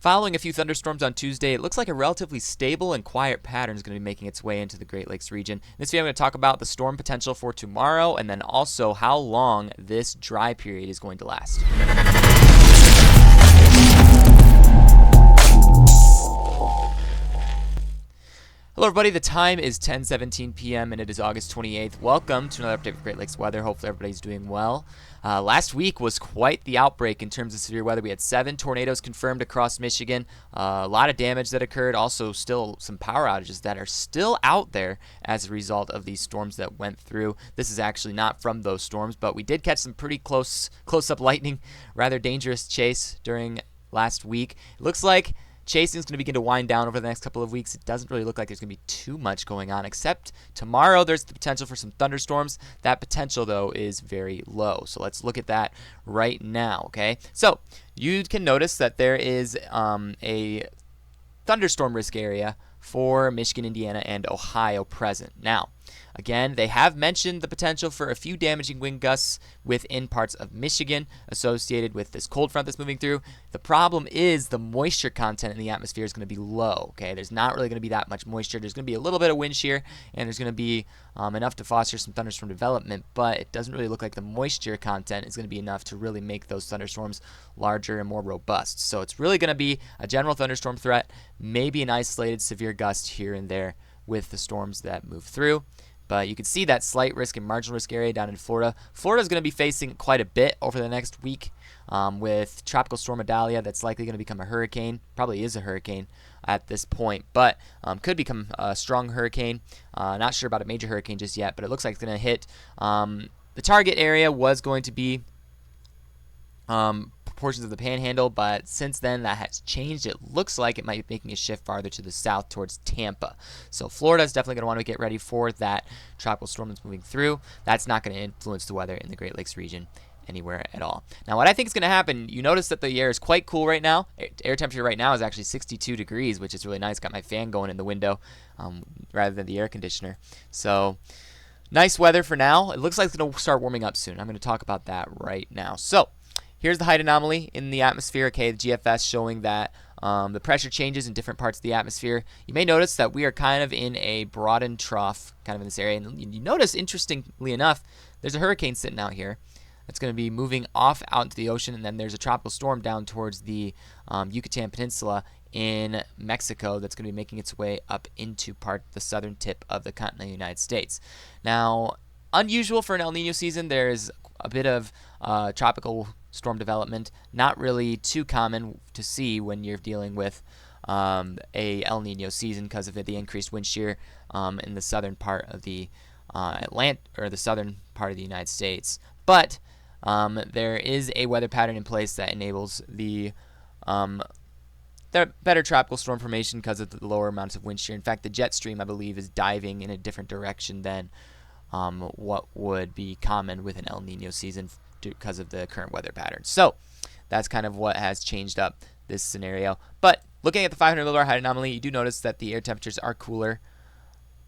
Following a few thunderstorms on Tuesday, it looks like a relatively stable and quiet pattern is going to be making its way into the Great Lakes region. In this video, I'm going to talk about the storm potential for tomorrow and then also how long this dry period is going to last. Hello everybody, the time is 10:17 p.m. and it is August 28th. Welcome to another update of Great Lakes weather. Hopefully everybody's doing well. Last week was quite the outbreak in terms of severe weather. We had 7 tornadoes confirmed across Michigan. A lot of damage that occurred. Also still some power outages that are still out there as a result of these storms that went through. This is actually not from those storms, but we did catch some pretty close-up lightning. Rather dangerous chase during last week. It looks like chasing is going to begin to wind down over the next couple of weeks. It doesn't really look like there's going to be too much going on, except tomorrow there's the potential for some thunderstorms. That potential, though, is very low. So let's look at that right now, okay? So you can notice that there is a thunderstorm risk area for Michigan, Indiana, and Ohio present. Now, again, they have mentioned the potential for a few damaging wind gusts within parts of Michigan associated with this cold front that's moving through. The problem is the moisture content in the atmosphere is going to be low. Okay, there's not really going to be that much moisture. There's going to be a little bit of wind shear, and there's going to be enough to foster some thunderstorm development, but it doesn't really look like the moisture content is going to be enough to really make those thunderstorms larger and more robust. So it's really going to be a general thunderstorm threat, maybe an isolated severe gust here and there with the storms that move through. But you can see that slight risk and marginal risk area down in Florida. Florida is going to be facing quite a bit over the next week with Tropical Storm Idalia that's likely going to become a hurricane. Probably is a hurricane at this point, but could become a strong hurricane. Not sure about a major hurricane just yet, but it looks like it's going to hit. The target area was going to be portions of the Panhandle, but since then that has changed. It looks like it might be making a shift farther to the south towards Tampa. So Florida is definitely going to want to get ready for that tropical storm that's moving through. That's not going to influence the weather in the Great Lakes region anywhere at all. Now, what I think is going to happen, you notice that the air is quite cool right now. Air temperature right now is actually 62 degrees, which is really nice. Got my fan going in the window rather than the air conditioner. So nice weather for now. It looks like it's going to start warming up soon. I'm going to talk about that right now. So here's the height anomaly in the atmosphere. Okay, the GFS showing that the pressure changes in different parts of the atmosphere. You may notice that we are kind of in a broadened trough kind of in this area. And you notice, interestingly enough, there's a hurricane sitting out here that's going to be moving off out into the ocean. And then there's a tropical storm down towards the Yucatan Peninsula in Mexico that's going to be making its way up into the southern tip of the continental United States. Now, unusual for an El Nino season, there's a bit of tropical storm development, not really too common to see when you're dealing with a El Nino season because of the increased wind shear in the southern part of the the southern part of the United States. But there is a weather pattern in place that enables the better tropical storm formation because of the lower amounts of wind shear. In fact, the jet stream, I believe, is diving in a different direction than what would be common with an El Nino season because of the current weather pattern. So that's kind of what has changed up this scenario. But looking at the 500 millibar height anomaly, you do notice that the air temperatures are cooler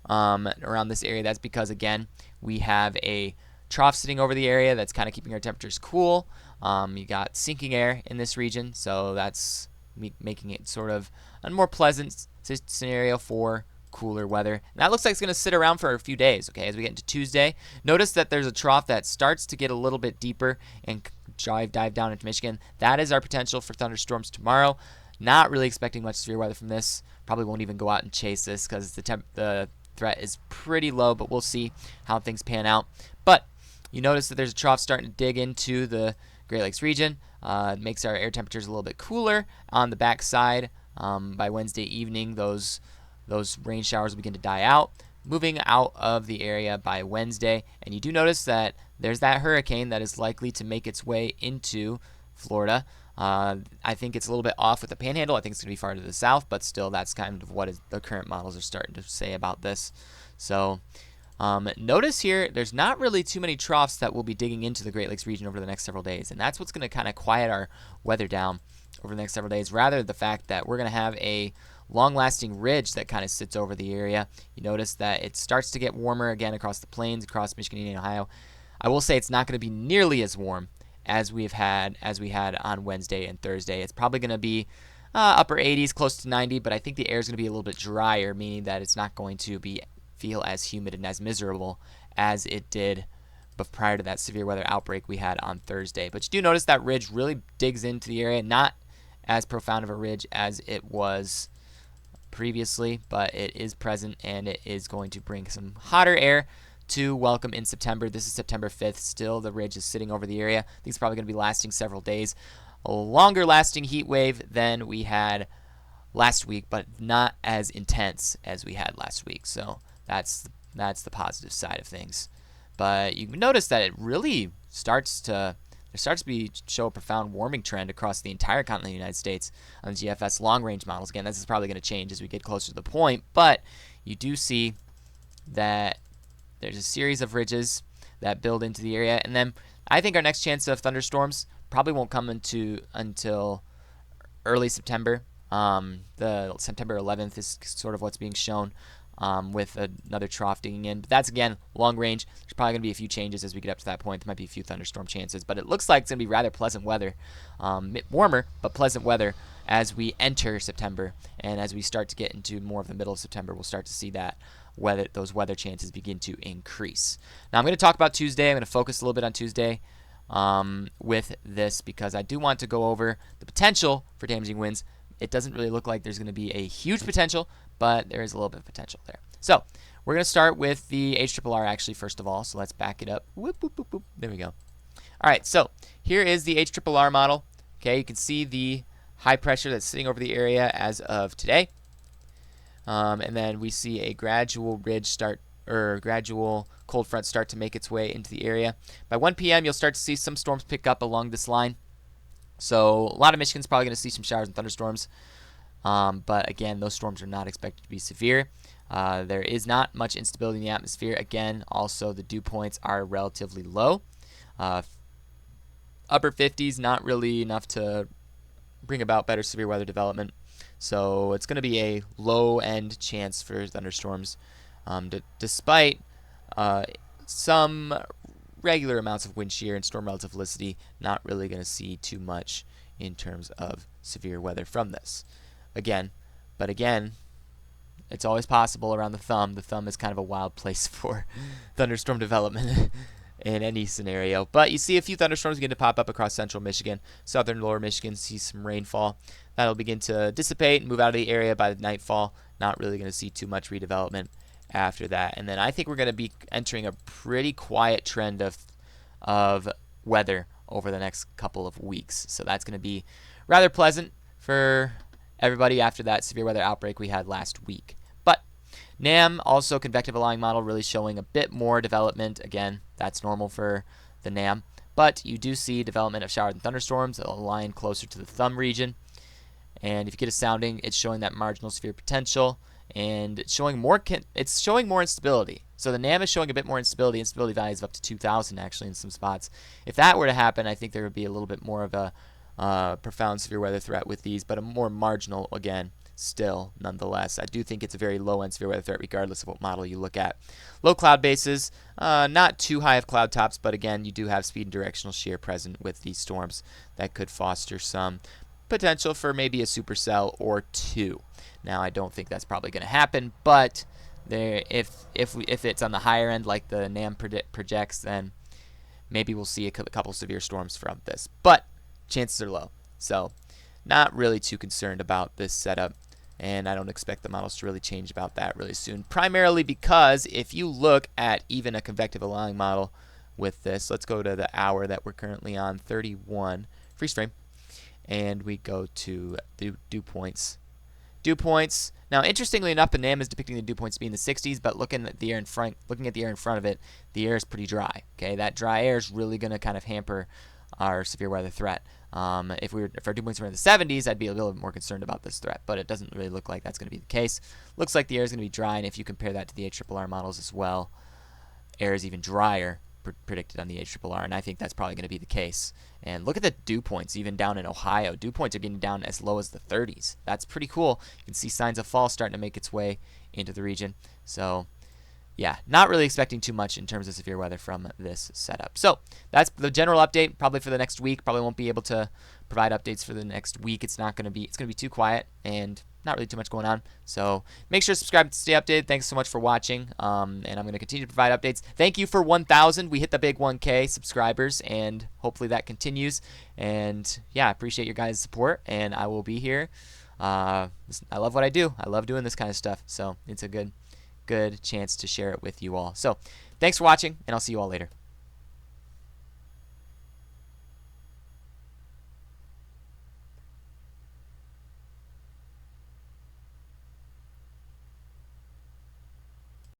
around this area. That's because, again, we have a trough sitting over the area that's kind of keeping our temperatures cool. You got sinking air in this region, so that's making it sort of a more pleasant scenario for cooler weather. And that looks like it's going to sit around for a few days, okay, as we get into Tuesday. Notice that there's a trough that starts to get a little bit deeper and dive down into Michigan. That is our potential for thunderstorms tomorrow. Not really expecting much severe weather from this. Probably won't even go out and chase this because the threat is pretty low, but we'll see how things pan out. But you notice that there's a trough starting to dig into the Great Lakes region. It makes our air temperatures a little bit cooler on the backside. By Wednesday evening, those rain showers will begin to die out, moving out of the area by Wednesday. And you do notice that there's that hurricane that is likely to make its way into Florida. I think it's a little bit off with the Panhandle. I think it's going to be far to the south, but still that's kind of what the current models are starting to say about this. So notice here there's not really too many troughs that will be digging into the Great Lakes region over the next several days. And that's what's going to kind of quiet our weather down over the next several days, rather the fact that we're going to have a long-lasting ridge that kind of sits over the area. You notice that it starts to get warmer again across the plains, across Michigan and Ohio. I will say it's not going to be nearly as warm as we had on Wednesday and Thursday. It's probably going to be upper 80s, close to 90, but I think the air is going to be a little bit drier, meaning that it's not going to feel as humid and as miserable as it did but prior to that severe weather outbreak we had on Thursday. But you do notice that ridge really digs into the area, not as profound of a ridge as it was previously, but it is present and it is going to bring some hotter air to welcome in September. This is September 5th. Still, the ridge is sitting over the area. I think it's probably going to be lasting several days. A longer lasting heat wave than we had last week, but not as intense as we had last week. So that's the positive side of things. But you can notice that it really starts to show a profound warming trend across the entire continental United States on the GFS long-range models. Again, this is probably going to change as we get closer to the point, but you do see that there's a series of ridges that build into the area, and then I think our next chance of thunderstorms probably won't come until early September. The September 11th is sort of what's being shown. With another trough digging in. But that's, again, long range. There's probably going to be a few changes as we get up to that point. There might be a few thunderstorm chances. But it looks like it's going to be rather pleasant weather. Warmer, but pleasant weather as we enter September. And as we start to get into more of the middle of September, we'll start to see that those weather chances begin to increase. Now, I'm going to talk about Tuesday. I'm going to focus a little bit on Tuesday with this because I do want to go over the potential for damaging winds. It doesn't really look like there's going to be a huge potential, but there is a little bit of potential there. So we're going to start with the HRRR actually first of all. So let's back it up. Whoop, whoop, whoop, whoop. There we go. All right, so here is the HRRR model. Okay, you can see the high pressure that's sitting over the area as of today. And then we see a gradual gradual cold front start to make its way into the area. By 1 p.m., you'll start to see some storms pick up along this line. So a lot of Michigan's probably going to see some showers and thunderstorms. But again, those storms are not expected to be severe. There is not much instability in the atmosphere. Again, also the dew points are relatively low. Upper 50s, not really enough to bring about better severe weather development. So it's going to be a low-end chance for thunderstorms, despite some regular amounts of wind shear and storm relative velocity. Not really going to see too much in terms of severe weather from this. Again, it's always possible around the thumb. The thumb is kind of a wild place for thunderstorm development in any scenario. But you see a few thunderstorms begin to pop up across central Michigan. Southern lower Michigan sees some rainfall. That'll begin to dissipate and move out of the area by the nightfall. Not really going to see too much redevelopment after that. And then I think we're going to be entering a pretty quiet trend of weather over the next couple of weeks. So that's going to be rather pleasant for everybody after that severe weather outbreak we had last week. But NAM, also convective allowing model, really showing a bit more development. Again, that's normal for the NAM. But you do see development of showers and thunderstorms that align closer to the thumb region. And if you get a sounding, it's showing that marginal severe potential, and it's showing more instability. So the NAM is showing a bit more instability values of up to 2,000 actually in some spots. If that were to happen, I think there would be a little bit more of a profound severe weather threat with these, but a more marginal, again, still, nonetheless. I do think it's a very low-end severe weather threat regardless of what model you look at. Low cloud bases, not too high of cloud tops, but again, you do have speed and directional shear present with these storms that could foster some potential for maybe a supercell or two. Now, I don't think that's probably going to happen, but if it's on the higher end like the NAM projects, then maybe we'll see a couple severe storms from this. But chances are low. So not really too concerned about this setup, and I don't expect the models to really change about that really soon. Primarily because if you look at even a convective allowing model with this, let's go to the hour that we're currently on, 31, freeze frame, and we go to dew points. Dew points. Now, interestingly enough, the NAM is depicting the dew points to be in the 60s, but looking at the air in front of it, the air is pretty dry. Okay, that dry air is really going to kind of hamper our severe weather threat. If our dew points were in the 70s, I'd be a little bit more concerned about this threat, but it doesn't really look like that's going to be the case. Looks like the air is going to be dry, and if you compare that to the HRRR models as well, air is even drier predicted on the HRRR, and I think that's probably going to be the case. And look at the dew points, even down in Ohio. Dew points are getting down as low as the 30s. That's pretty cool. You can see signs of fall starting to make its way into the region. So yeah, not really expecting too much in terms of severe weather from this setup. So that's the general update. Probably for the next week. Probably won't be able to provide updates for the next week. It's going to be too quiet and not really too much going on. So make sure to subscribe to stay updated. Thanks so much for watching. And I'm going to continue to provide updates. Thank you for 1,000. We hit the big 1K subscribers, and hopefully that continues. And yeah, I appreciate your guys' support, and I will be here. I love what I do. I love doing this kind of stuff. So it's a good chance to share it with you all. So thanks for watching, and I'll see you all later.